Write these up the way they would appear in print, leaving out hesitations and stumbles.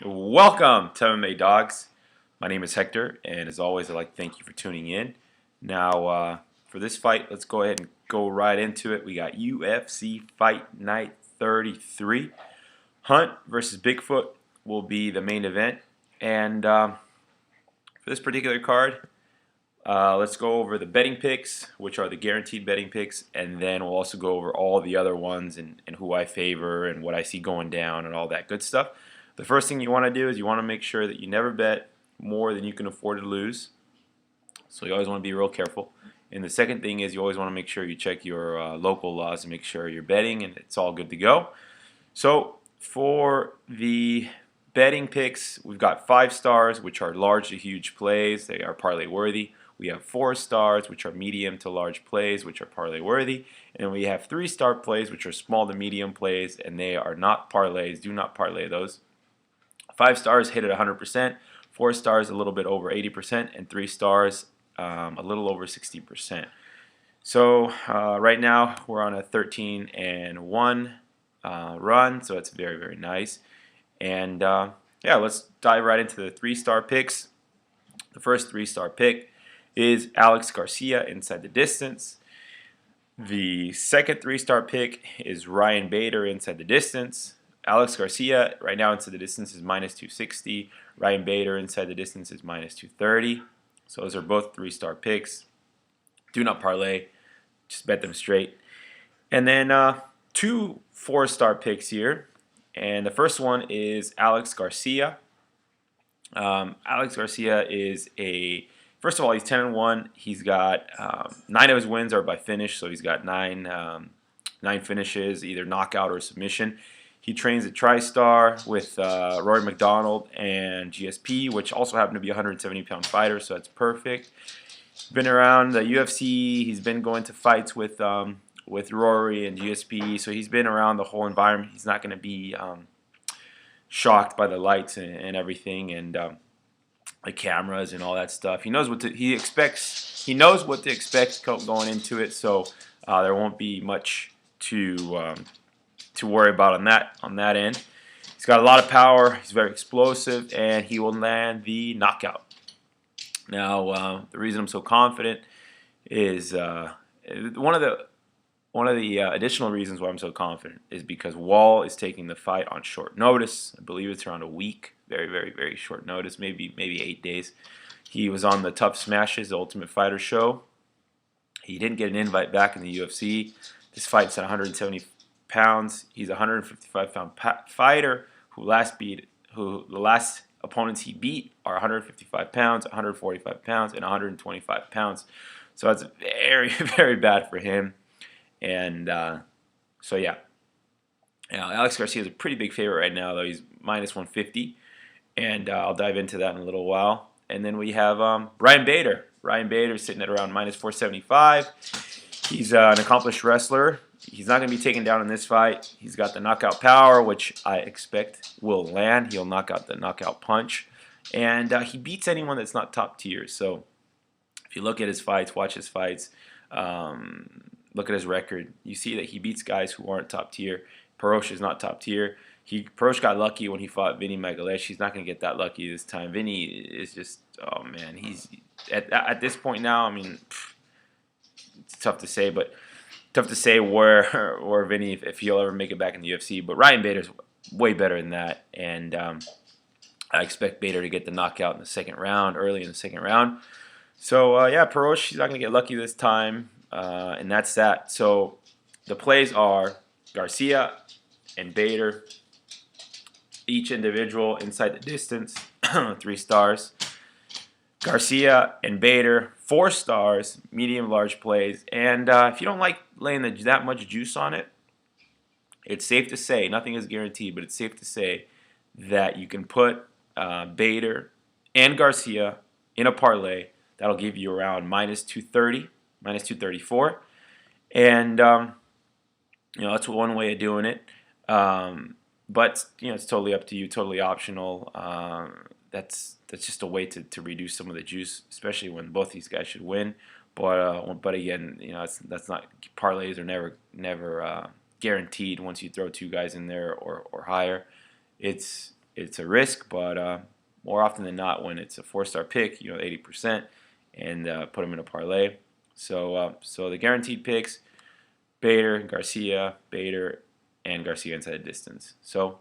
Welcome to MMA Dawgs. My name is Hector, and as always, I'd like to thank you for tuning in. Now, for this fight, let's go ahead and go right into it. We got UFC Fight Night 33. Hunt versus Bigfoot will be the main event. And for this particular card, let's go over the betting picks, which are the guaranteed betting picks, and then we'll also go over all the other ones and who I favor and what I see going down and all that good stuff. The first thing you want to do is you want to make sure that you never bet more than you can afford to lose. So you always want to be real careful. And the second thing is you always want to make sure you check your local laws and make sure you're betting and it's all good to go. So for the betting picks, we've got 5 stars, which are large to huge plays. They are parlay worthy. We have 4 stars, which are medium to large plays, which are parlay worthy. And we have 3-star plays, which are small to medium plays, and they are not parlays. Do not parlay those. 5 stars hit at 100%, 4 stars a little bit over 80%, and 3 stars a little over 60%. So right now we're on a 13-1 run, so it's very, very nice. And yeah, let's dive right into the 3-star picks. The first 3-star pick is Alex Garcia inside the distance. The second 3-star pick is Ryan Bader inside the distance. Alex Garcia right now inside the distance is minus 260. Ryan Bader inside the distance is minus 230. So those are both 3-star picks. Do not parlay. Just bet them straight. And then 2 4-star picks here. And the first one is Alex Garcia. Alex Garcia is first of all, he's 10-1. He's got 9 of his wins are by finish, so he's got 9 finishes, either knockout or submission. He trains at TriStar with Rory McDonald and GSP, which also happen to be a 170-pound fighter, so that's perfect. Been around the UFC. He's been going to fights with Rory and GSP, so he's been around the whole environment. He's not going to be shocked by the lights and everything, and the cameras and all that stuff. He knows what he expects. He knows what to expect going into it, so there won't be much to worry about on that end. He's got a lot of power. He's very explosive, and he will land the knockout. Now, the reason I'm so confident is one of the additional reasons why I'm so confident is because Wall is taking the fight on short notice. I believe it's around a week. Very, very, very short notice. Maybe 8 days. He was on the Tough Smashes, the Ultimate Fighter show. He didn't get an invite back in the UFC. This fight's at 170 pounds. He's a 155-pound fighter who the last opponents he beat are 155 pounds, 145 pounds, and 125 pounds. So that's very, very bad for him. And so yeah, Alex Garcia is a pretty big favorite right now, though. He's minus 150, and I'll dive into that in a little while. And then we have Ryan Bader. Ryan Bader is sitting at around minus 475. He's an accomplished wrestler. He's not going to be taken down in this fight. He's got the knockout power, which I expect will land. He'll knock out the knockout punch. And he beats anyone that's not top tier. So if you look at his fights, watch his fights, look at his record, you see that he beats guys who aren't top tier. Perosh is not top tier. Perosh got lucky when he fought Vinny Magalhaes. He's not going to get that lucky this time. Vinny is just, oh man, he's at this point now, I mean, it's tough to say, but tough to say where Vinny, if he'll ever make it back in the UFC. But Ryan Bader's way better than that, and I expect Bader to get the knockout in the second round, early in the second round. So yeah, Perosh, he's not going to get lucky this time, and that's that. So the plays are Garcia and Bader, each individual inside the distance, 3 stars. Garcia and Bader, 4 stars, medium large plays. And if you don't like laying that much juice on it, it's safe to say, nothing is guaranteed, but it's safe to say that you can put Bader and Garcia in a parlay. That'll give you around minus 230, minus 234. And, that's one way of doing it. But, it's totally up to you, totally optional. That's just a way to reduce some of the juice, especially when both these guys should win. But again, that's not, parlays are never guaranteed once you throw 2 guys in there or higher. It's it's a risk, but more often than not, when it's a 4-star pick, 80%, and put them in a parlay. So the guaranteed picks: Bethe, Garcia, Bethe, and Garcia inside the distance. So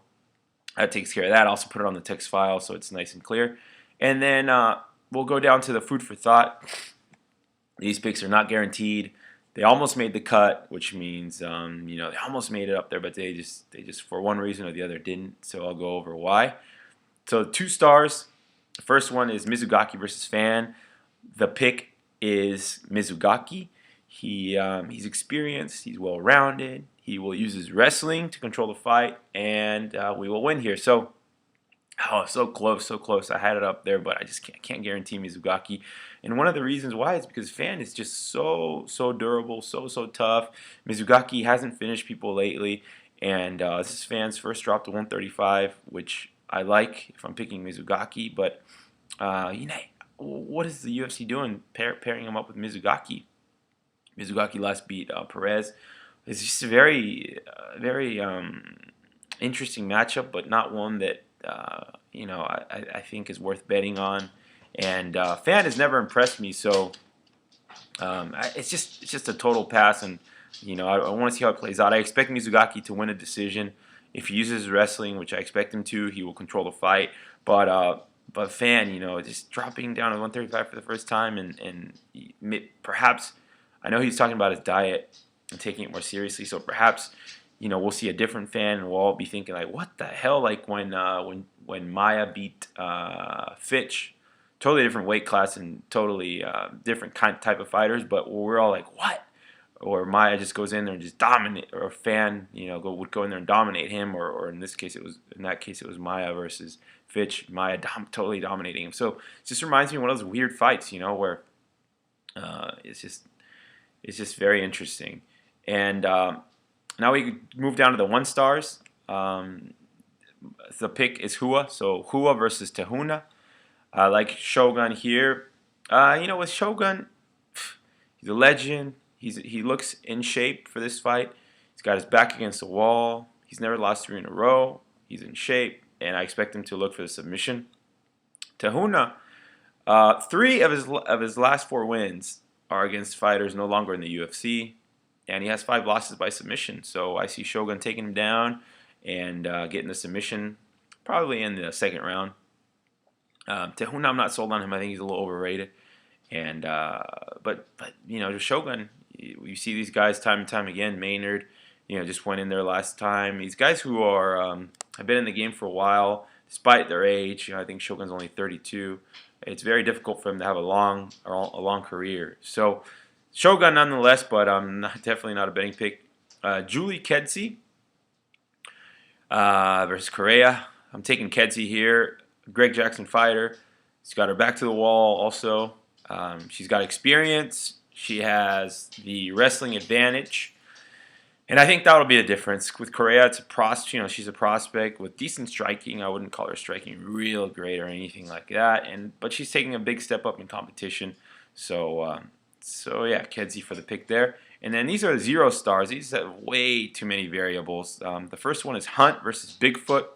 that takes care of that. Also put it on the text file so it's nice and clear. And then we'll go down to the food for thought. These picks are not guaranteed. They almost made the cut, which means they almost made it up there, but they just for one reason or the other didn't. So I'll go over why. So 2 stars. The first one is Mizugaki versus Phan. The pick is Mizugaki. He's experienced. He's well-rounded. He will use his wrestling to control the fight, and we will win here. So so close, so close. I had it up there, but I just can't guarantee Mizugaki. And one of the reasons why is because Phan is just so durable, so tough. Mizugaki hasn't finished people lately, and this is Phan's first drop to 135, which I like if I'm picking Mizugaki. But what is the UFC doing pairing him up with Mizugaki? Mizugaki last beat Perez. It's just a very interesting matchup, but not one that I think is worth betting on. And Phan has never impressed me, so it's just a total pass. And I want to see how it plays out. I expect Mizugaki to win a decision. If he uses wrestling, which I expect him to, he will control the fight. But Phan, just dropping down to 135 for the first time, and perhaps, I know he's talking about his diet and taking it more seriously. So perhaps, we'll see a different Phan, and we'll all be thinking like, what the hell? Like when Maia beat Fitch, totally different weight class and totally different type of fighters. But we're all like, what? Or Maia just goes in there and just dominate, or Phan, would go in there and dominate him, or in that case it was Maia versus Fitch. Maia totally dominating him. So it just reminds me of one of those weird fights, where it's just very interesting. And now we move down to the 1 stars. The pick is Hua, so Hua versus Huna. I like Shogun here. With Shogun, he's a legend. He looks in shape for this fight. He's got his back against the wall. He's never lost 3 in a row. He's in shape, and I expect him to look for the submission. Huna, 3 of his last 4 wins are against fighters no longer in the UFC, and he has 5 losses by submission. So I see Shogun taking him down and getting the submission probably in the 2nd round. Huna, I'm not sold on him. I think he's a little overrated. And but Shogun, you see these guys time and time again. Maynard, just went in there last time. These guys who are have been in the game for a while, despite their age. I think Shogun's only 32. It's very difficult for him to have a long career. So Shogun nonetheless, but definitely not a betting pick. Julie Kedzie versus Correia. I'm taking Kedzie here. Greg Jackson fighter. She's got her back to the wall also. She's got experience. She has the wrestling advantage. And I think that'll be a difference. With Correia, she's a prospect with decent striking. I wouldn't call her striking real great or anything like that. But she's taking a big step up in competition. So yeah, Kedzie for the pick there. And then these are 0 stars. These have way too many variables. The first one is Hunt versus Bigfoot.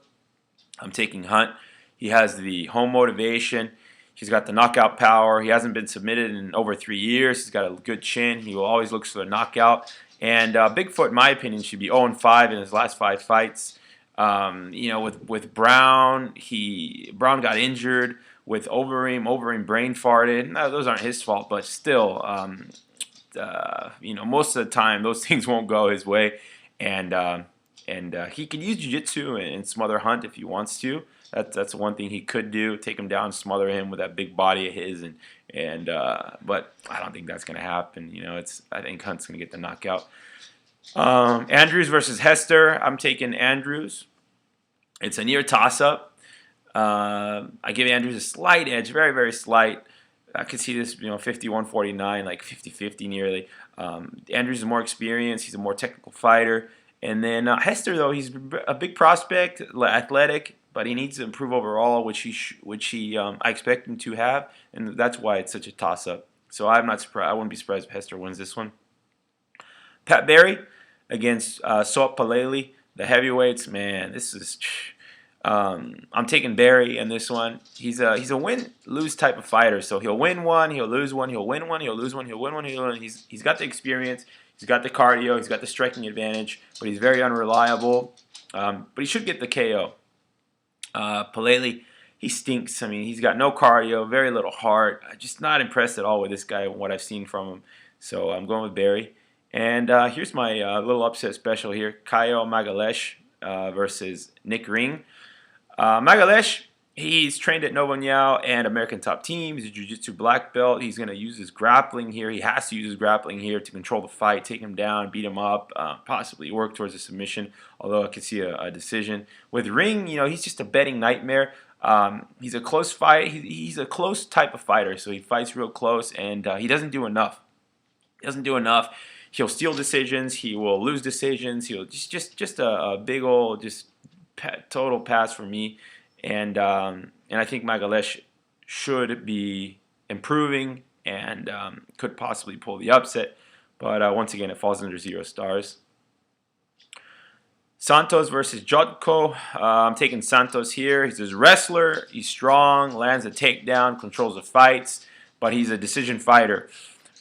I'm taking Hunt. He has the home motivation. He's got the knockout power. He hasn't been submitted in over 3 years. He's got a good chin. He will always look for the knockout. And Bigfoot, in my opinion, should be 0-5 in his last 5 fights. With Brown, Brown got injured. With Overeem brain farted. No, those aren't his fault, but still, most of the time those things won't go his way. And he can use jiu-jitsu and smother Hunt if he wants to. That's one thing he could do. Take him down, smother him with that big body of his, but I don't think that's going to happen. I think Hunt's going to get the knockout. Andrews versus Hester. I'm taking Andrews. It's a near toss-up. I give Andrews a slight edge, very, very slight. I could see this, 51-49, like 50-50 nearly. Andrews is more experienced. He's a more technical fighter. And then Hester, though, he's a big prospect, athletic, but he needs to improve overall, which I expect him to have, and that's why it's such a toss-up. So I'm not surprised. I wouldn't be surprised if Hester wins this one. Pat Barry against Soa Palelei, the heavyweights. Man, this is I'm taking Barry in this one. He's a win-lose type of fighter. So he'll win one, he'll lose one, he'll win one, he'll lose one, he'll win one, he'll win one. He's got the experience, he's got the cardio, he's got the striking advantage, but he's very unreliable. But he should get the KO. Palelei, he stinks. I mean, he's got no cardio, very little heart. I'm just not impressed at all with this guy, what I've seen from him. So I'm going with Barry. And here's my little upset special here. Caio Magalhaes versus Nick Ring. Magalhaes, he's trained at Nova União and American Top Team. He's a Jiu-Jitsu black belt. He's going to use his grappling here. He has to use his grappling here to control the fight, take him down, beat him up, possibly work towards a submission, although I could see a decision. With Ring, you know, he's just a betting nightmare. He's a close fight. He's a close type of fighter, so he fights real close, and he doesn't do enough. He doesn't do enough. He'll steal decisions. He will lose decisions. He'll just a big old total pass for me. And I think Magalhaes should be improving and could possibly pull the upset. But once again, it falls under 0 stars. Santos versus Jotko. I'm taking Santos here. He's a wrestler. He's strong, lands a takedown, controls the fights, but he's a decision fighter.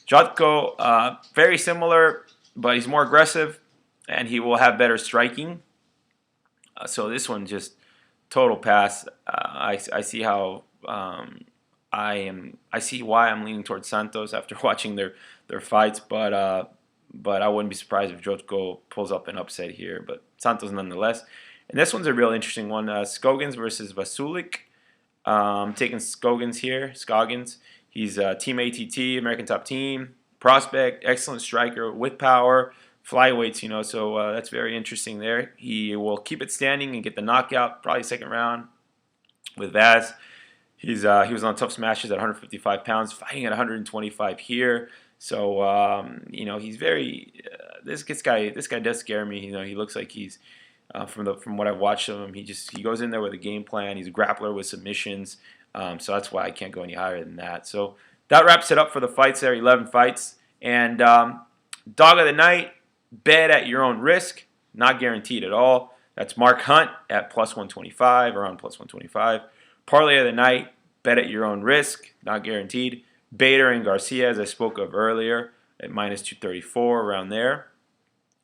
Jotko, very similar, but he's more aggressive, and he will have better striking. So this one just total pass. I see how I see why I'm leaning towards Santos after watching their fights, but I wouldn't be surprised if Jotko pulls up an upset here. But Santos nonetheless. And this one's a real interesting one. Scoggins versus Vaculik. I'm taking Scoggins here. Scoggins. He's Team ATT, American Top Team, prospect, excellent striker with power, flyweights, you know, so that's very interesting there. He will keep it standing and get the knockout, probably second round with Vaz. He was on Tough Smashes at 155 pounds, fighting at 125 here. So you know, he's very this guy does scare me. You know, he looks like he's from what I've watched of him. He goes in there with a game plan. He's a grappler with submissions. So that's why I can't go any higher than that. So that wraps it up for the fights there, 11 fights. And dog of the night, bet at your own risk, not guaranteed at all. That's Mark Hunt at plus 125, around plus 125. Parlay of the night, bet at your own risk, not guaranteed. Bethe and Garcia, as I spoke of earlier, at minus 234, around there.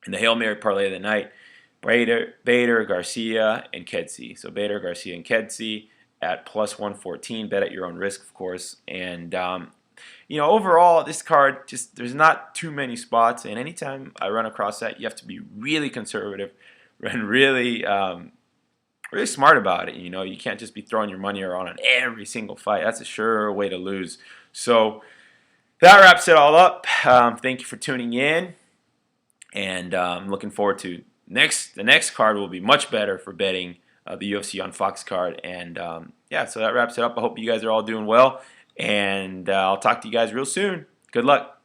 And the Hail Mary parlay of the night, Bethe, Garcia, and Kedzie. So Bethe, Garcia, and Kedzie at plus 114. Bet at your own risk, of course. And you know, overall, this card, just there's not too many spots, and anytime I run across that, you have to be really conservative and really smart about it. You know, you can't just be throwing your money around on every single fight. That's a sure way to lose. So that wraps it all up. Thank you for tuning in, and I'm looking forward to the next card will be much better for betting the UFC on Fox card. And yeah, so that wraps it up. I hope you guys are all doing well. And I'll talk to you guys real soon. Good luck.